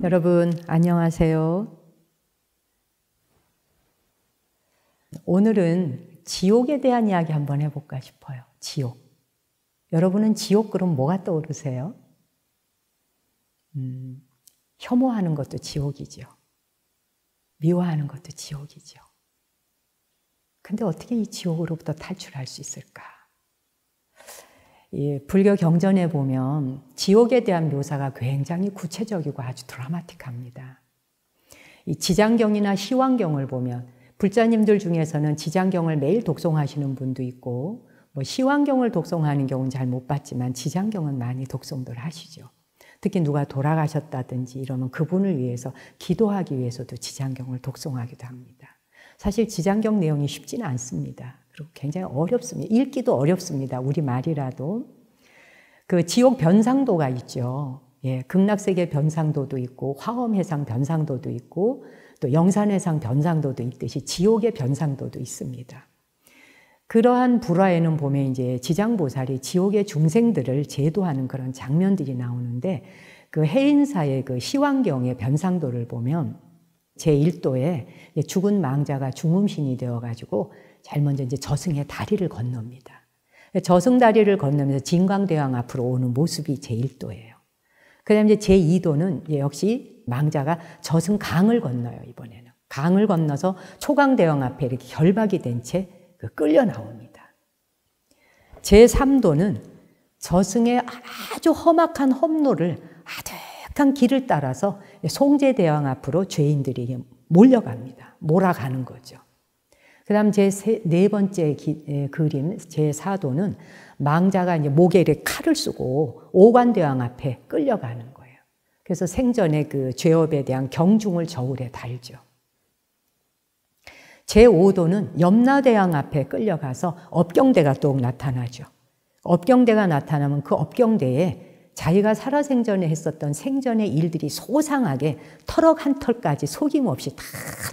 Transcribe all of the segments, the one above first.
여러분 안녕하세요. 오늘은 지옥에 대한 이야기 한번 해볼까 싶어요. 지옥. 여러분은 지옥 그럼 뭐가 떠오르세요? 혐오하는 것도 지옥이죠. 미워하는 것도 지옥이죠. 근데 어떻게 이 지옥으로부터 탈출할 수 있을까? 이 불교 경전에 보면 지옥에 대한 묘사가 굉장히 구체적이고 아주 드라마틱합니다. 이 지장경이나 시황경을 보면 불자님들 중에서는 지장경을 매일 독송하시는 분도 있고 시황경을 독송하는 경우는 잘 못 봤지만 지장경은 많이 독송들 하시죠. 특히 누가 돌아가셨다든지 이러면 그분을 위해서 기도하기 위해서도 지장경을 독송하기도 합니다. 사실 지장경 내용이 쉽지는 않습니다. 그리고 굉장히 어렵습니다. 읽기도 어렵습니다. 우리말이라도. 그 지옥 변상도가 있죠. 예, 극락세계 변상도도 있고 화엄해상 변상도도 있고 또 영산해상 변상도도 있듯이 지옥의 변상도도 있습니다. 그러한 불화에는 보면 이제 지장보살이 지옥의 중생들을 제도하는 그런 장면들이 나오는데 그 해인사의 그 시황경의 변상도를 보면 제1도에 죽은 망자가 중음신이 되어가지고 제일 먼저 이제 저승의 다리를 건넙니다. 저승 다리를 건너면서 진광대왕 앞으로 오는 모습이 제1도예요. 그 다음에 이제 제2도는 역시 망자가 저승 강을 건너요, 이번에는. 강을 건너서 초강대왕 앞에 이렇게 결박이 된 채 끌려 나옵니다. 제3도는 저승의 아주 험악한 험로를 아득한 길을 따라서 송제대왕 앞으로 죄인들이 몰려갑니다. 몰아가는 거죠. 그 다음 네 번째 그림, 제4도는 망자가 이제 목에 이렇게 칼을 쓰고 오관대왕 앞에 끌려가는 거예요. 그래서 생전에 그 죄업에 대한 경중을 저울에 달죠. 제5도는 염라대왕 앞에 끌려가서 업경대가 또 나타나죠. 업경대가 나타나면 그 업경대에 자기가 살아생전에 했었던 생전의 일들이 소상하게 털럭 한 털까지 속임없이 다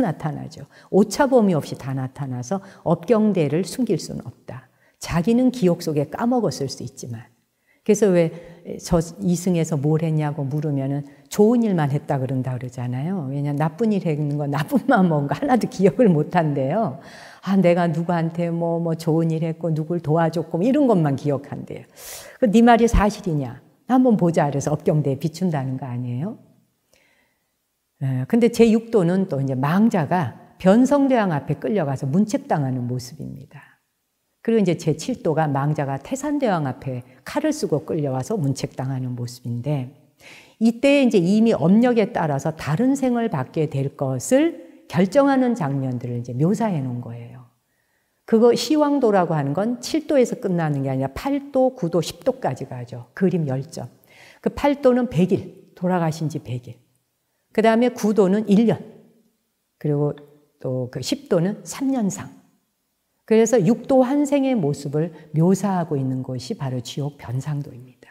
나타나죠. 오차범위 없이 다 나타나서 업경대를 숨길 수는 없다. 자기는 기억 속에 까먹었을 수 있지만. 그래서 왜 저 이승에서 뭘 했냐고 물으면은 좋은 일만 했다 그런다 그러잖아요. 왜냐하면 나쁜 일 했는 건 나쁜 마음 먹은 거 하나도 기억을 못 한대요. 아, 내가 누구한테 뭐 좋은 일 했고 누굴 도와줬고 이런 것만 기억한대요. 네 말이 사실이냐? 한번 보자 그래서 업경대에 비춘다는 거 아니에요? 근데 제6도는 또 이제 망자가 변성대왕 앞에 끌려가서 문책당하는 모습입니다. 그리고 이제 제7도가 망자가 태산대왕 앞에 칼을 쓰고 끌려와서 문책당하는 모습인데 이때 이제 이미 업력에 따라서 다른 생을 받게 될 것을 결정하는 장면들을 이제 묘사해 놓은 거예요. 그거 시황도라고 하는 건 7도에서 끝나는 게 아니라 8도, 9도, 10도까지 가죠. 그림 10점. 그 8도는 100일, 돌아가신 지 100일. 그 다음에 9도는 1년. 그리고 또 그 10도는 3년상. 그래서 6도 환생의 모습을 묘사하고 있는 곳이 바로 지옥 변상도입니다.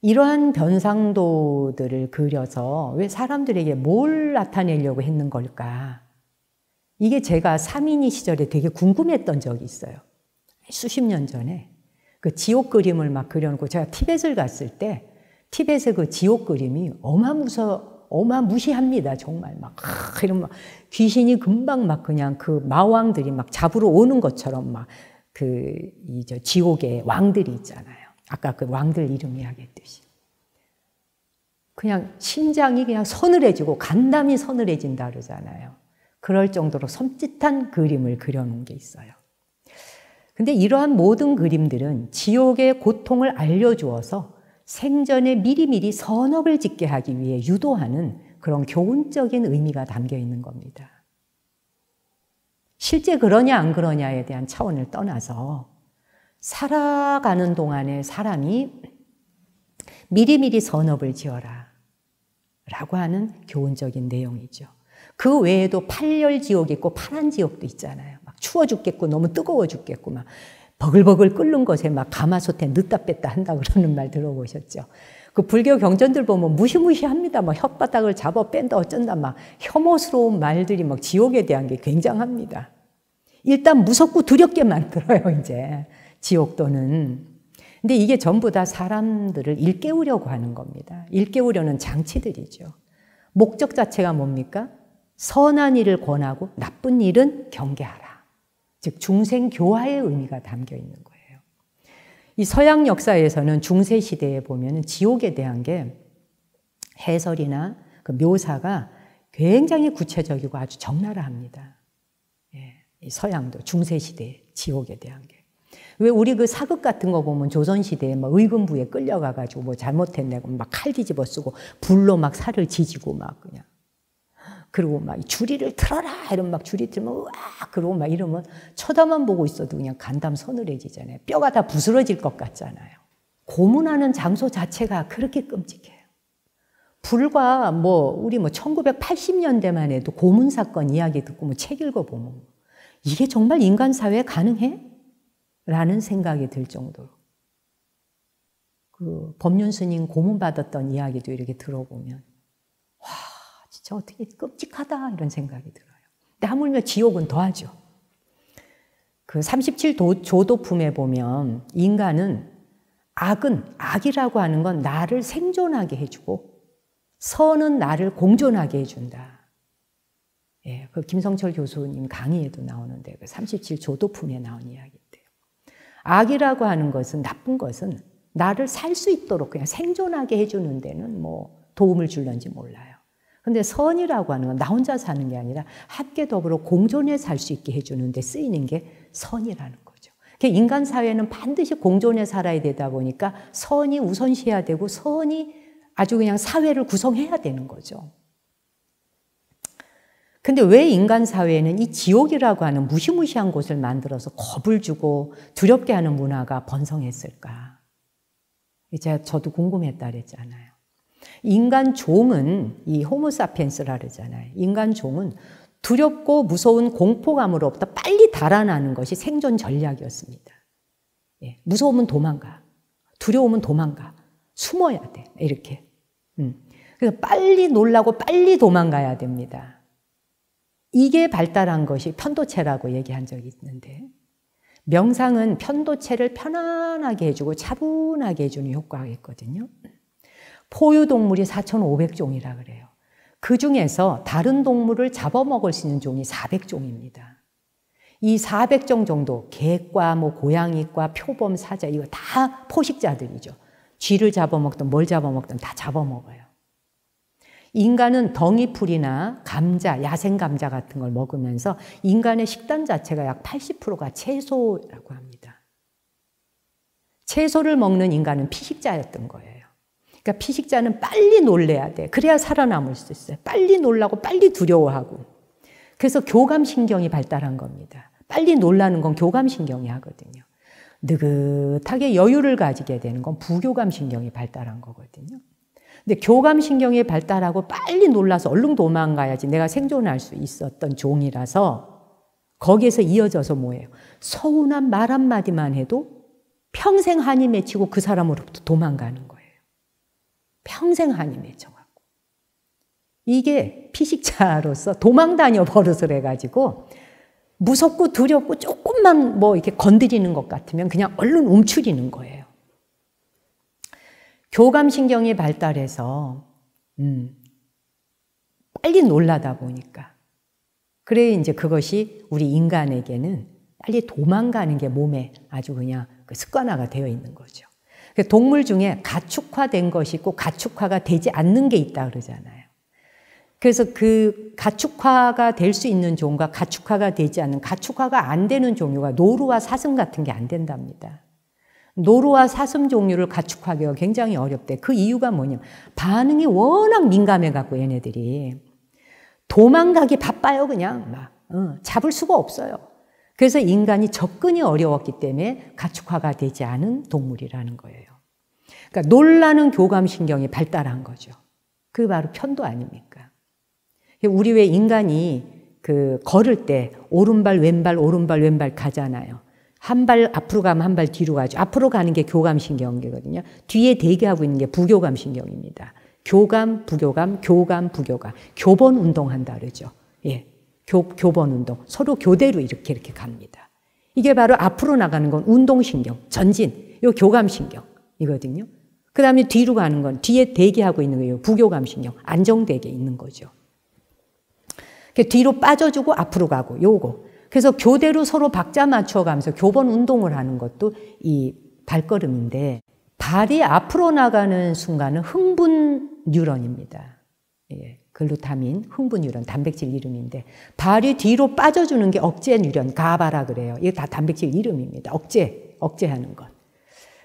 이러한 변상도들을 그려서 왜 사람들에게 뭘 나타내려고 했는 걸까? 이게 제가 사민이 시절에 되게 궁금했던 적이 있어요. 수십 년 전에 그 지옥 그림을 막 그려놓고 제가 티벳을 갔을 때 티벳의 그 지옥 그림이 어마무시합니다. 정말 막 이런 막 귀신이 금방 막 그냥 그 마왕들이 막 잡으러 오는 것처럼 막 그 지옥의 왕들이 있잖아요. 아까 그 왕들 이름 이야기했듯이 그냥 심장이 그냥 서늘해지고 간담이 서늘해진다 그러잖아요. 그럴 정도로 섬찟한 그림을 그려놓은 게 있어요. 근데 이러한 모든 그림들은 지옥의 고통을 알려주어서 생전에 미리미리 선업을 짓게 하기 위해 유도하는 그런 교훈적인 의미가 담겨 있는 겁니다. 실제 그러냐 안 그러냐에 대한 차원을 떠나서 살아가는 동안에 사람이 미리미리 선업을 지어라 라고 하는 교훈적인 내용이죠. 그 외에도 팔열지옥이 있고 파란지옥도 있잖아요. 막 추워 죽겠고 너무 뜨거워 죽겠고 막 버글버글 끓는 것에 막 가마솥에 넣다 뺐다 한다 그러는 말 들어보셨죠? 그 불교 경전들 보면 무시무시합니다. 막 혓바닥을 잡아 뺀다 어쩐다 막 혐오스러운 말들이 막 지옥에 대한 게 굉장합니다. 일단 무섭고 두렵게 만들어요, 이제 지옥도는. 근데 이게 전부 다 사람들을 일깨우려고 하는 겁니다. 일깨우려는 장치들이죠. 목적 자체가 뭡니까? 선한 일을 권하고 나쁜 일은 경계하라. 즉 중생 교화의 의미가 담겨 있는 거예요. 이 서양 역사에서는 중세 시대에 보면 지옥에 대한 게 해설이나 그 묘사가 굉장히 구체적이고 아주 적나라합니다. 예, 이 서양도 중세 시대 지옥에 대한 게. 왜 우리 그 사극 같은 거 보면 조선 시대에 막 의금부에 끌려가 가지고 뭐 잘못했네 막 칼 뒤집어 쓰고 불로 막 살을 지지고 막 그냥. 그리고 막 주리를 틀어라 이런 막 주리 틀면 으악 그러고 막 이러면 쳐다만 보고 있어도 그냥 간담 서늘해지잖아요. 뼈가 다 부스러질 것 같잖아요. 고문하는 장소 자체가 그렇게 끔찍해요. 불과 뭐 우리 뭐 1980년대만 해도 고문 사건 이야기 듣고 뭐 책 읽어보면 이게 정말 인간 사회에 가능해? 라는 생각이 들 정도로. 그 법륜 스님 고문 받았던 이야기도 이렇게 들어보면 와 진짜 어떻게 끔찍하다 이런 생각이 들어요. 근데 하물며 지옥은 더하죠. 그 37조도품에 보면 인간은 악이라고 하는 건 나를 생존하게 해주고 선은 나를 공존하게 해준다. 예, 그 김성철 교수님 강의에도 나오는데 그 37조도품에 나온 이야기인데요. 악이라고 하는 것은 나쁜 것은 나를 살 수 있도록 그냥 생존하게 해주는 데는 뭐 도움을 줄런지 몰라요. 근데 선이라고 하는 건 나 혼자 사는 게 아니라 함께 더불어 공존해 살 수 있게 해주는 데 쓰이는 게 선이라는 거죠. 인간 사회는 반드시 공존해 살아야 되다 보니까 선이 우선시해야 되고 선이 아주 그냥 사회를 구성해야 되는 거죠. 근데 왜 인간 사회에는 이 지옥이라고 하는 무시무시한 곳을 만들어서 겁을 주고 두렵게 하는 문화가 번성했을까? 저도 궁금했다 그랬잖아요. 인간 종은 이 호모사피엔스라 그러잖아요. 인간 종은 두렵고 무서운 공포감으로부터 빨리 달아나는 것이 생존 전략이었습니다. 예, 무서우면 도망가. 두려우면 도망가. 숨어야 돼. 이렇게. 그래서 빨리 놀라고 빨리 도망가야 됩니다. 이게 발달한 것이 편도체라고 얘기한 적이 있는데 명상은 편도체를 편안하게 해주고 차분하게 해주는 효과가 있거든요. 포유동물이 4,500종이라 그래요. 그 중에서 다른 동물을 잡아먹을 수 있는 종이 400종입니다. 이 400종 정도 개과 뭐 고양이과 표범 사자 이거 다 포식자들이죠. 쥐를 잡아먹든 뭘 잡아먹든 다 잡아먹어요. 인간은 덩이풀이나 감자, 야생 감자 같은 걸 먹으면서 인간의 식단 자체가 약 80%가 채소라고 합니다. 채소를 먹는 인간은 피식자였던 거예요. 그러니까 피식자는 빨리 놀래야 돼. 그래야 살아남을 수 있어요. 빨리 놀라고 빨리 두려워하고. 그래서 교감신경이 발달한 겁니다. 빨리 놀라는 건 교감신경이 하거든요. 느긋하게 여유를 가지게 되는 건 부교감신경이 발달한 거거든요. 근데 교감신경이 발달하고 빨리 놀라서 얼른 도망가야지 내가 생존할 수 있었던 종이라서 거기에서 이어져서 뭐예요? 서운한 말 한마디만 해도 평생 한이 맺히고 그 사람으로부터 도망가는 거예요. 평생 한이 맺혀갖고. 이게 피식자로서 도망다녀 버릇을 해가지고 무섭고 두렵고 조금만 뭐 이렇게 건드리는 것 같으면 그냥 얼른 움츠리는 거예요. 교감신경이 발달해서 빨리 놀라다 보니까 그래 이제 그것이 우리 인간에게는 빨리 도망가는 게 몸에 아주 그냥 그 습관화가 되어 있는 거죠. 동물 중에 가축화된 것이 있고 가축화가 되지 않는 게 있다 그러잖아요. 그래서 그 가축화가 될 수 있는 종과 가축화가 되지 않는 가축화가 안 되는 종류가 노루와 사슴 같은 게 안 된답니다. 노루와 사슴 종류를 가축하기가 굉장히 어렵대. 그 이유가 뭐냐면 반응이 워낙 민감해갖고 얘네들이 도망가기 바빠요. 그냥 막 잡을 수가 없어요. 그래서 인간이 접근이 어려웠기 때문에 가축화가 되지 않은 동물이라는 거예요. 그러니까 놀라는 교감신경이 발달한 거죠. 그게 바로 편도 아닙니까? 우리 왜 인간이 그 걸을 때 오른발 왼발 오른발 왼발 가잖아요. 한 발 앞으로 가면 한 발 뒤로 가죠. 앞으로 가는 게 교감신경이거든요. 뒤에 대기하고 있는 게 부교감신경입니다. 교감, 부교감, 교감, 부교감. 교본 운동한다 그러죠. 예. 교본 운동. 서로 교대로 이렇게 갑니다. 이게 바로 앞으로 나가는 건 운동신경, 전진. 요 교감신경이거든요. 그 다음에 뒤로 가는 건 뒤에 대기하고 있는 거예요. 부교감신경. 안정되게 있는 거죠. 뒤로 빠져주고 앞으로 가고 요거. 그래서 교대로 서로 박자 맞춰 가면서 교본 운동을 하는 것도 이 발걸음인데 발이 앞으로 나가는 순간은 흥분 뉴런입니다. 예, 글루타민, 흥분 뉴런, 단백질 이름인데 발이 뒤로 빠져주는 게 억제 뉴런, 가바라 그래요. 이게 다 단백질 이름입니다. 억제하는 것.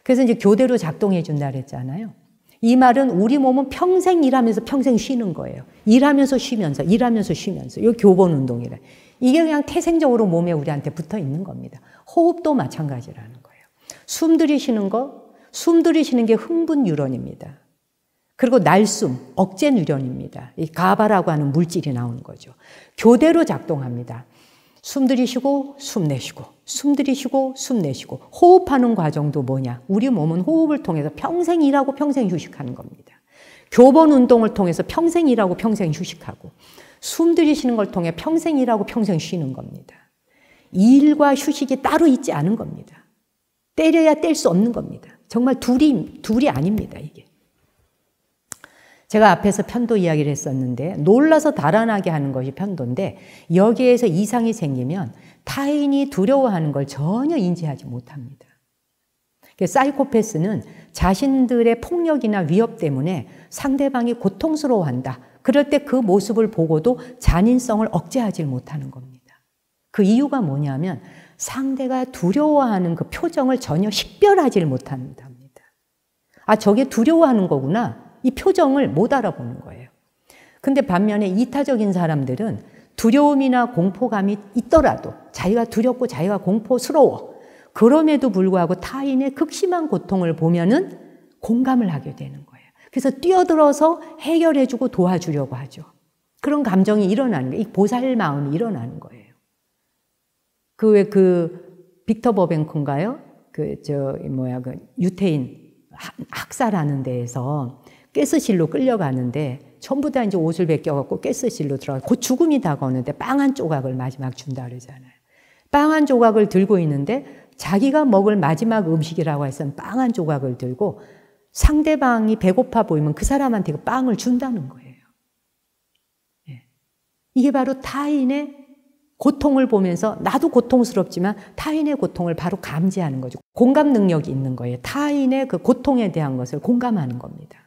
그래서 이제 교대로 작동해 준다 그랬잖아요. 이 말은 우리 몸은 평생 일하면서 평생 쉬는 거예요. 일하면서 쉬면서, 일하면서 쉬면서. 이 교본 운동이래. 이게 그냥 태생적으로 몸에 우리한테 붙어 있는 겁니다. 호흡도 마찬가지라는 거예요. 숨 들이쉬는 게 흥분 뉴런입니다. 그리고 날숨, 억제 뉴런입니다. 이 가바라고 하는 물질이 나오는 거죠. 교대로 작동합니다. 숨 들이쉬고 숨 내쉬고 숨 들이쉬고 숨 내쉬고 호흡하는 과정도 뭐냐? 우리 몸은 호흡을 통해서 평생 일하고 평생 휴식하는 겁니다. 교본 운동을 통해서 평생 일하고 평생 휴식하고 숨 들이쉬는 걸 통해 평생 일하고 평생 쉬는 겁니다. 일과 휴식이 따로 있지 않은 겁니다. 때려야 뗄 수 없는 겁니다. 정말 둘이 아닙니다, 이게. 제가 앞에서 편도 이야기를 했었는데 놀라서 달아나게 하는 것이 편도인데 여기에서 이상이 생기면 타인이 두려워하는 걸 전혀 인지하지 못합니다. 사이코패스는 자신들의 폭력이나 위협 때문에 상대방이 고통스러워한다. 그럴 때 그 모습을 보고도 잔인성을 억제하지 못하는 겁니다. 그 이유가 뭐냐면 상대가 두려워하는 그 표정을 전혀 식별하지 못합니다. 아, 저게 두려워하는 거구나. 이 표정을 못 알아보는 거예요. 근데 반면에 이타적인 사람들은 두려움이나 공포감이 있더라도 자기가 두렵고 자기가 공포스러워. 그럼에도 불구하고 타인의 극심한 고통을 보면은 공감을 하게 되는 거예요. 그래서 뛰어들어서 해결해주고 도와주려고 하죠. 그런 감정이 일어나는 거예요. 이 보살 마음이 일어나는 거예요. 빅터 버뱅크인가요? 유태인 학살하는 데에서 가스실로 끌려가는데 전부 다 이제 옷을 벗겨갖고 가스실로 들어가고 곧 죽음이 다가오는데 빵 한 조각을 마지막 준다 그러잖아요. 빵 한 조각을 들고 있는데 자기가 먹을 마지막 음식이라고 해서 빵 한 조각을 들고 상대방이 배고파 보이면 그 사람한테 그 빵을 준다는 거예요. 예. 이게 바로 타인의 고통을 보면서 나도 고통스럽지만 타인의 고통을 바로 감지하는 거죠. 공감 능력이 있는 거예요. 타인의 그 고통에 대한 것을 공감하는 겁니다.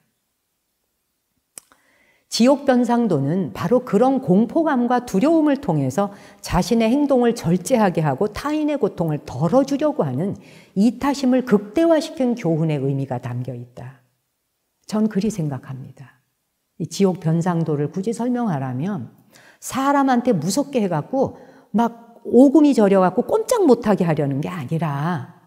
지옥변상도는 바로 그런 공포감과 두려움을 통해서 자신의 행동을 절제하게 하고 타인의 고통을 덜어주려고 하는 이타심을 극대화시킨 교훈의 의미가 담겨 있다. 전 그리 생각합니다. 이 지옥변상도를 굳이 설명하라면 사람한테 무섭게 해갖고 막 오금이 저려갖고 꼼짝 못하게 하려는 게 아니라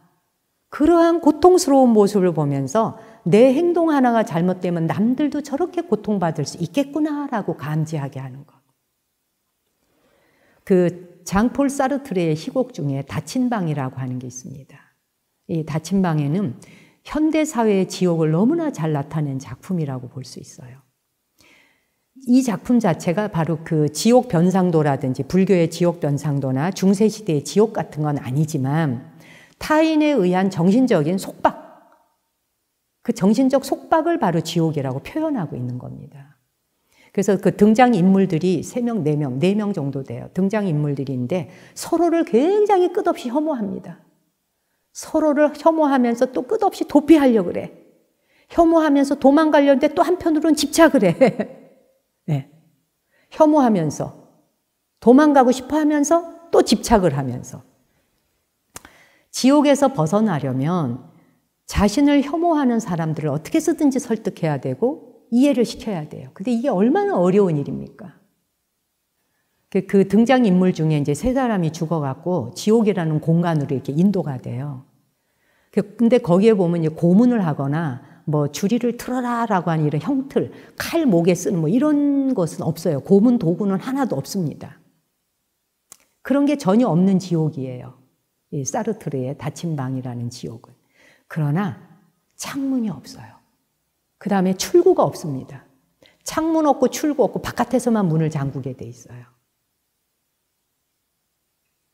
그러한 고통스러운 모습을 보면서 내 행동 하나가 잘못되면 남들도 저렇게 고통받을 수 있겠구나라고 감지하게 하는 것. 장폴 사르트르의 희곡 중에 닫힌 방이라고 하는 게 있습니다. 이 닫힌 방에는 현대사회의 지옥을 너무나 잘 나타낸 작품이라고 볼 수 있어요. 이 작품 자체가 바로 그 지옥 변상도라든지 불교의 지옥 변상도나 중세시대의 지옥 같은 건 아니지만 타인에 의한 정신적인 속박, 그 정신적 속박을 바로 지옥이라고 표현하고 있는 겁니다. 그래서 그 등장인물들이 3명, 4명, 4명 정도 돼요. 등장인물들인데 서로를 굉장히 끝없이 혐오합니다. 서로를 혐오하면서 또 끝없이 도피하려고 그래. 혐오하면서 도망가려는데 또 한편으로는 집착을 해. 네. 혐오하면서 도망가고 싶어 하면서 또 집착을 하면서 지옥에서 벗어나려면 자신을 혐오하는 사람들을 어떻게 쓰든지 설득해야 되고 이해를 시켜야 돼요. 근데 이게 얼마나 어려운 일입니까? 그 등장인물 중에 이제 3사람이 죽어갖고 지옥이라는 공간으로 이렇게 인도가 돼요. 근데 거기에 보면 이제 고문을 하거나 뭐 주리를 틀어라라고 하는 이런 형틀, 칼 목에 쓰는 뭐 이런 것은 없어요. 고문 도구는 하나도 없습니다. 그런 게 전혀 없는 지옥이에요. 이 사르트르의 닫힌 방이라는 지옥은. 그러나 창문이 없어요. 그 다음에 출구가 없습니다. 창문 없고 출구 없고 바깥에서만 문을 잠그게 돼 있어요.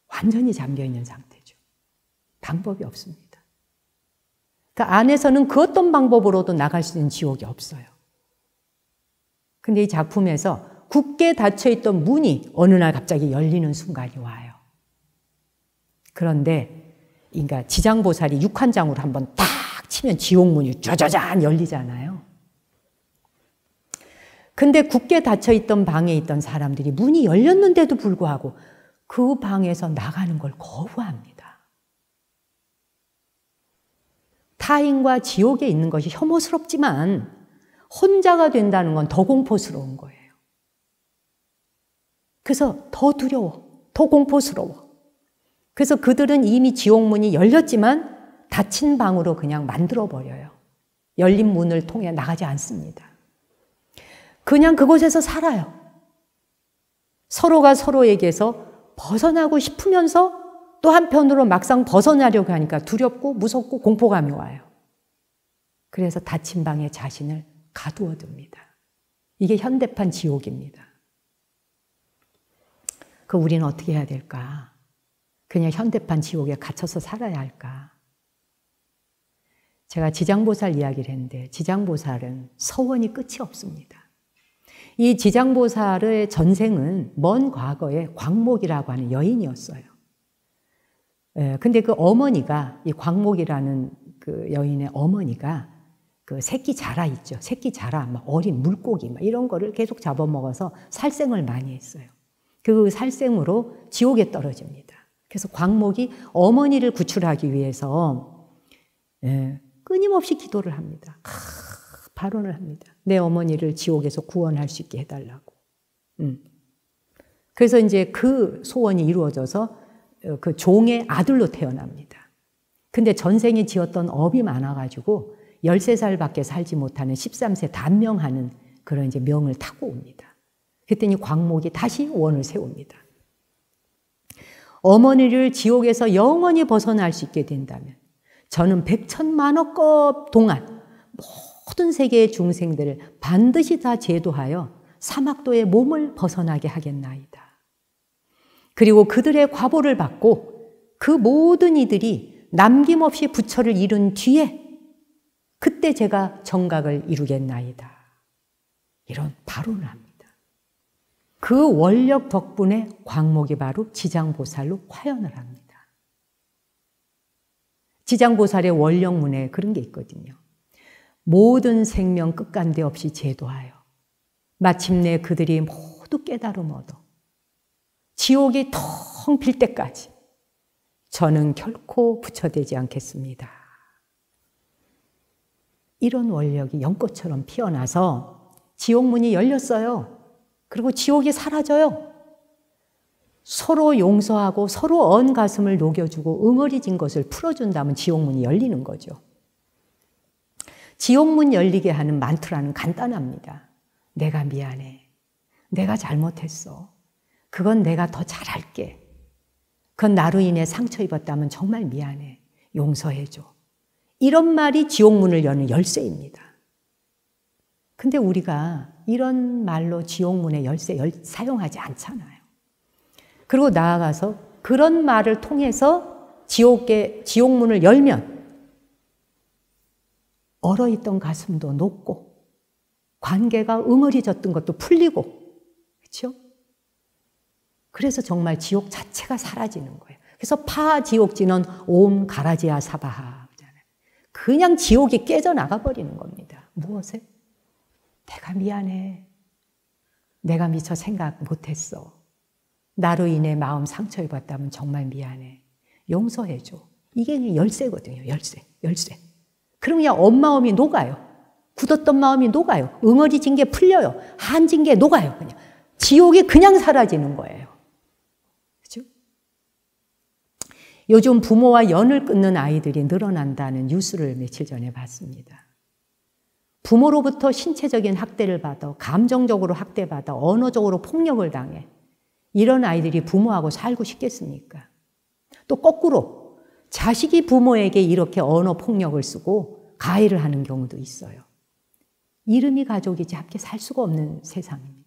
완전히 잠겨있는 상태죠. 방법이 없습니다. 그 안에서는 그 어떤 방법으로도 나갈 수 있는 지옥이 없어요. 근데 이 작품에서 굳게 닫혀있던 문이 어느 날 갑자기 열리는 순간이 와요. 그런데 그러니까 지장보살이 육한장으로 한번 딱 치면 지옥문이 짜자잔 열리잖아요. 근데 굳게 닫혀있던 방에 있던 사람들이 문이 열렸는데도 불구하고 그 방에서 나가는 걸 거부합니다. 타인과 지옥에 있는 것이 혐오스럽지만 혼자가 된다는 건 더 공포스러운 거예요. 그래서 더 두려워, 더 공포스러워. 그래서 그들은 이미 지옥문이 열렸지만 닫힌 방으로 그냥 만들어버려요. 열린 문을 통해 나가지 않습니다. 그냥 그곳에서 살아요. 서로가 서로에게서 벗어나고 싶으면서 또 한편으로 막상 벗어나려고 하니까 두렵고 무섭고 공포감이 와요. 그래서 닫힌 방에 자신을 가두어둡니다. 이게 현대판 지옥입니다. 그 우리는 어떻게 해야 될까? 그냥 현대판 지옥에 갇혀서 살아야 할까? 제가 지장보살 이야기를 했는데 지장보살은 서원이 끝이 없습니다. 이 지장보살의 전생은 먼 과거에 광목이라고 하는 여인이었어요. 근데 그 어머니가, 이 광목이라는 그 여인의 어머니가 그 새끼 자라 있죠. 새끼 자라, 막 어린 물고기, 막 이런 거를 계속 잡아먹어서 살생을 많이 했어요. 그 살생으로 지옥에 떨어집니다. 그래서 광목이 어머니를 구출하기 위해서 끊임없이 기도를 합니다. 발언을 합니다. 내 어머니를 지옥에서 구원할 수 있게 해달라고. 그래서 이제 그 소원이 이루어져서 그 종의 아들로 태어납니다. 근데 전생에 지었던 업이 많아가지고 13살밖에 살지 못하는 13세 단명하는 그런 이제 명을 타고 옵니다. 그랬더니 광목이 다시 원을 세웁니다. 어머니를 지옥에서 영원히 벗어날 수 있게 된다면 저는 100천만억급 동안 모든 세계의 중생들을 반드시 다 제도하여 사막도의 몸을 벗어나게 하겠나이다. 그리고 그들의 과보를 받고 그 모든 이들이 남김없이 부처를 이룬 뒤에 그때 제가 정각을 이루겠나이다. 이런 발언을 합니다. 그 원력 덕분에 광목이 바로 지장보살로 화연을 합니다. 지장보살의 원력문에 그런 게 있거든요. 모든 생명 끝간데 없이 제도하여 마침내 그들이 모두 깨달음 얻어 지옥이 텅 빌 때까지 저는 결코 부처되지 않겠습니다. 이런 원력이 연꽃처럼 피어나서 지옥문이 열렸어요. 그리고 지옥이 사라져요. 서로 용서하고 서로 언 가슴을 녹여주고 응어리진 것을 풀어준다면 지옥문이 열리는 거죠. 지옥문 열리게 하는 만트라는 간단합니다. 내가 미안해. 내가 잘못했어. 그건 내가 더 잘할게. 그건 나로 인해 상처 입었다면 정말 미안해. 용서해줘. 이런 말이 지옥문을 여는 열쇠입니다. 근데 우리가 이런 말로 지옥문의 열쇠 사용하지 않잖아요. 그리고 나아가서 그런 말을 통해서 지옥문을 열면 얼어있던 가슴도 녹고 관계가 응어리졌던 것도 풀리고 그렇죠? 그래서 정말 지옥 자체가 사라지는 거예요. 그래서 파지옥지는 옴 가라지아 사바하 그냥 지옥이 깨져나가버리는 겁니다. 무엇에? 내가 미안해. 내가 미처 생각 못했어. 나로 인해 마음 상처 입었다면 정말 미안해. 용서해줘. 이게 열쇠거든요. 열쇠. 그럼 그냥 엄마음이 녹아요. 굳었던 마음이 녹아요. 응어리진 게 풀려요. 한진 게 녹아요. 그냥. 지옥이 그냥 사라지는 거예요. 그죠? 요즘 부모와 연을 끊는 아이들이 늘어난다는 뉴스를 며칠 전에 봤습니다. 부모로부터 신체적인 학대를 받아, 감정적으로 학대받아, 언어적으로 폭력을 당해. 이런 아이들이 부모하고 살고 싶겠습니까? 또 거꾸로 자식이 부모에게 이렇게 언어 폭력을 쓰고 가해를 하는 경우도 있어요. 이름이 가족이지 함께 살 수가 없는 세상입니다.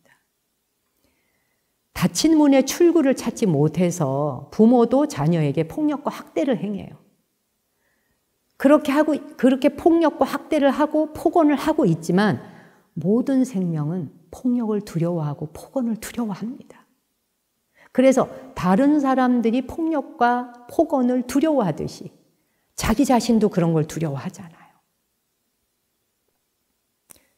닫힌 문의 출구를 찾지 못해서 부모도 자녀에게 폭력과 학대를 행해요. 그렇게 폭력과 학대를 하고 폭언을 하고 있지만 모든 생명은 폭력을 두려워하고 폭언을 두려워합니다. 그래서 다른 사람들이 폭력과 폭언을 두려워하듯이 자기 자신도 그런 걸 두려워하잖아요.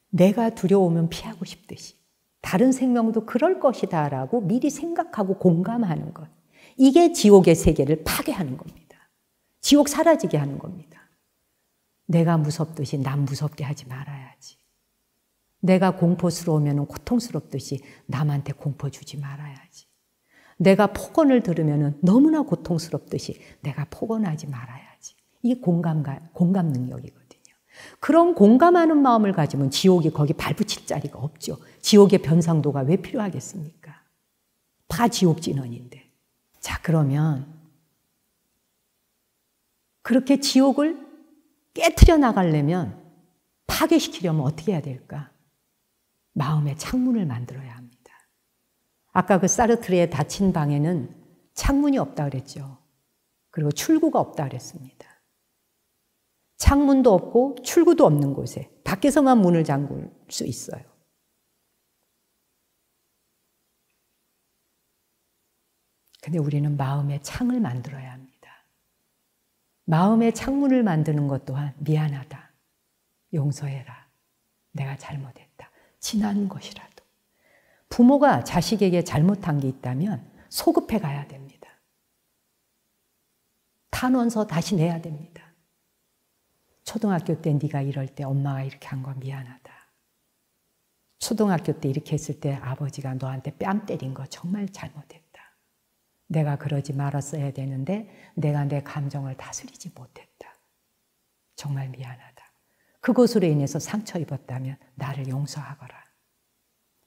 내가 두려우면 피하고 싶듯이 다른 생명도 그럴 것이다 라고 미리 생각하고 공감하는 것. 이게 지옥의 세계를 파괴하는 겁니다. 지옥 사라지게 하는 겁니다. 내가 무섭듯이 남 무섭게 하지 말아야지. 내가 공포스러우면 고통스럽듯이 남한테 공포 주지 말아야지. 내가 폭언을 들으면 너무나 고통스럽듯이 내가 폭언하지 말아야지. 이게 공감 능력이거든요. 그런 공감하는 마음을 가지면 지옥이 거기 발붙일 자리가 없죠. 지옥의 변상도가 왜 필요하겠습니까? 다 지옥 진원인데. 자, 그러면 그렇게 지옥을 깨트려 나가려면, 파괴시키려면 어떻게 해야 될까? 마음의 창문을 만들어야 합니다. 아까 그 사르트르의 닫힌 방에는 창문이 없다 그랬죠. 그리고 출구가 없다 그랬습니다. 창문도 없고 출구도 없는 곳에 밖에서만 문을 잠글 수 있어요. 근데 우리는 마음의 창을 만들어야 합니다. 마음의 창문을 만드는 것 또한 미안하다, 용서해라, 내가 잘못했다, 지난 것이라도. 부모가 자식에게 잘못한 게 있다면 소급해 가야 됩니다. 탄원서 다시 내야 됩니다. 초등학교 때 네가 이럴 때 엄마가 이렇게 한 거 미안하다. 초등학교 때 이렇게 했을 때 아버지가 너한테 뺨 때린 거 정말 잘못했다. 내가 그러지 말았어야 되는데 내가 내 감정을 다스리지 못했다. 정말 미안하다. 그것으로 인해서 상처 입었다면 나를 용서하거라.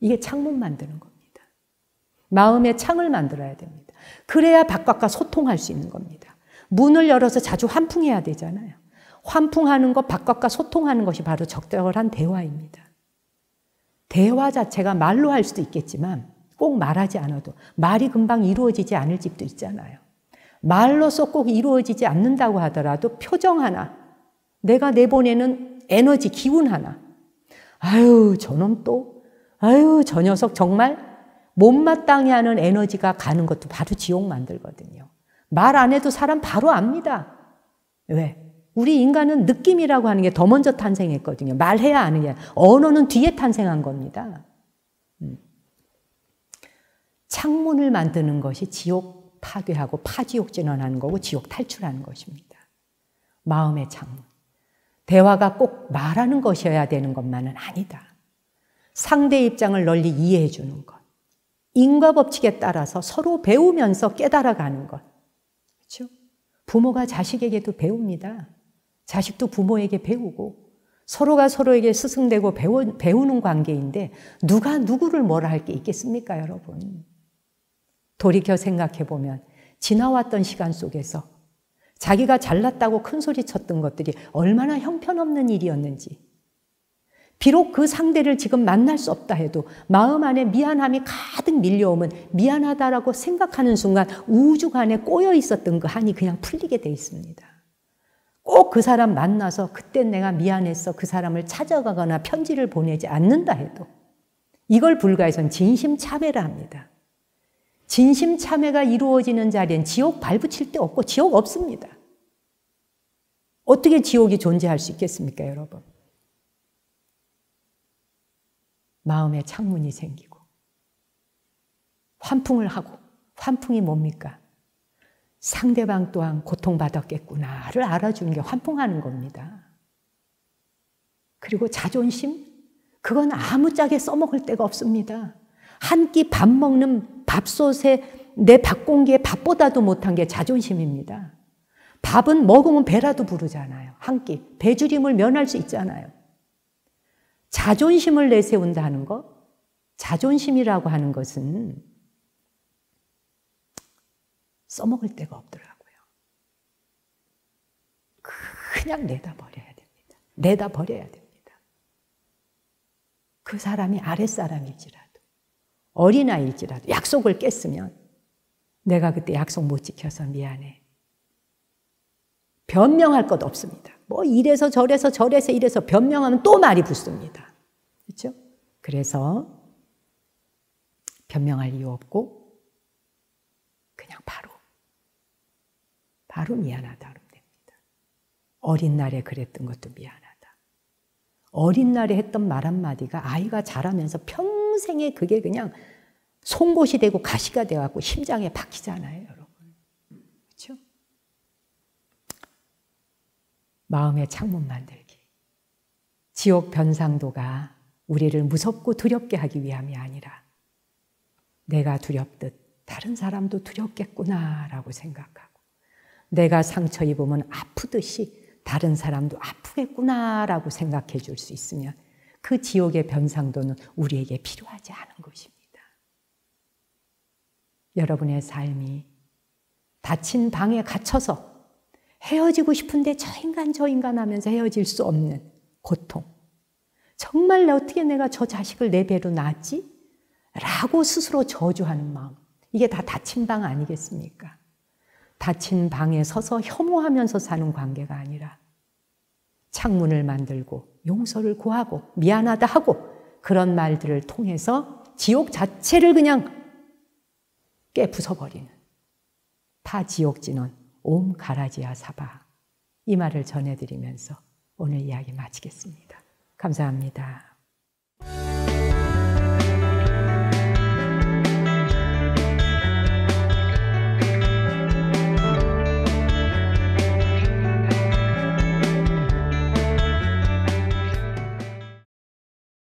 이게 창문 만드는 겁니다. 마음의 창을 만들어야 됩니다. 그래야 바깥과 소통할 수 있는 겁니다. 문을 열어서 자주 환풍해야 되잖아요. 환풍하는 것, 바깥과 소통하는 것이 바로 적절한 대화입니다. 대화 자체가 말로 할 수도 있겠지만 꼭 말하지 않아도 말이 금방 이루어지지 않을 집도 있잖아요. 말로써 꼭 이루어지지 않는다고 하더라도 표정 하나, 내가 내보내는 에너지, 기운 하나, 아유 저놈 또, 아유 저 녀석 정말 못마땅해 하는 에너지가 가는 것도 바로 지옥 만들거든요. 말 안 해도 사람 바로 압니다. 왜? 우리 인간은 느낌이라고 하는 게 더 먼저 탄생했거든요. 말해야 아는 게 아니라 언어는 뒤에 탄생한 겁니다. 창문을 만드는 것이 지옥 파괴하고 파지옥 진원하는 거고 지옥 탈출하는 것입니다. 마음의 창문. 대화가 꼭 말하는 것이어야 되는 것만은 아니다. 상대 입장을 널리 이해해 주는 것. 인과 법칙에 따라서 서로 배우면서 깨달아가는 것. 그렇죠? 부모가 자식에게도 배웁니다. 자식도 부모에게 배우고 서로가 서로에게 스승되고 배우는 관계인데 누가 누구를 뭐라 할 게 있겠습니까, 여러분? 돌이켜 생각해 보면 지나왔던 시간 속에서 자기가 잘났다고 큰소리 쳤던 것들이 얼마나 형편없는 일이었는지, 비록 그 상대를 지금 만날 수 없다 해도 마음 안에 미안함이 가득 밀려오면 미안하다라고 생각하는 순간 우주간에 꼬여 있었던 그 한이 그냥 풀리게 돼 있습니다. 꼭 그 사람 만나서 그때 내가 미안했어 그 사람을 찾아가거나 편지를 보내지 않는다 해도 이걸 불가해서는 진심참회라 합니다. 진심참회가 이루어지는 자리엔 지옥 발붙일 데 없고 지옥 없습니다. 어떻게 지옥이 존재할 수 있겠습니까, 여러분? 마음의 창문이 생기고 환풍을 하고, 환풍이 뭡니까? 상대방 또한 고통받았겠구나를 알아주는 게 환풍하는 겁니다. 그리고 자존심? 그건 아무짝에 써먹을 데가 없습니다. 한 끼 밥 먹는 밥솥에 내 밥 공기에 밥보다도 못한 게 자존심입니다. 밥은 먹으면 배라도 부르잖아요. 한 끼. 배주림을 면할 수 있잖아요. 자존심을 내세운다는 것, 자존심이라고 하는 것은 써먹을 데가 없더라고요. 그냥 내다버려야 됩니다. 내다버려야 됩니다. 그 사람이 아랫사람일지라도 어린아이일지라도 약속을 깼으면 내가 그때 약속 못 지켜서 미안해. 변명할 것 없습니다. 뭐 이래서 저래서 이래서 변명하면 또 말이 붙습니다. 그렇죠? 그래서 변명할 이유 없고 그냥 바로 미안하다 하면 됩니다. 어린 날에 그랬던 것도 미안하다. 어린 날에 했던 말 한마디가 아이가 자라면서 평생에 그게 그냥 송곳이 되고 가시가 되어갖고 심장에 박히잖아요, 여러분. 그렇죠? 마음의 창문 만들기. 지옥 변상도가 우리를 무섭고 두렵게 하기 위함이 아니라 내가 두렵듯 다른 사람도 두렵겠구나라고 생각하고 내가 상처 입으면 아프듯이 다른 사람도 아프겠구나라고 생각해 줄 수 있으면 그 지옥의 변상도는 우리에게 필요하지 않은 것입니다. 여러분의 삶이 닫힌 방에 gat혀서 헤어지고 싶은데 저 인간 하면서 헤어질 수 없는 고통. 정말 어떻게 내가 저 자식을 내 배로 낳았지? 라고 스스로 저주하는 마음. 이게 다 닫힌 방 아니겠습니까? 닫힌 방에 서서 혐오하면서 사는 관계가 아니라 창문을 만들고 용서를 구하고 미안하다 하고 그런 말들을 통해서 지옥 자체를 그냥 깨부숴버리는 파지옥진원 옴 가라지아 사바 이 말을 전해드리면서 오늘 이야기 마치겠습니다. 감사합니다.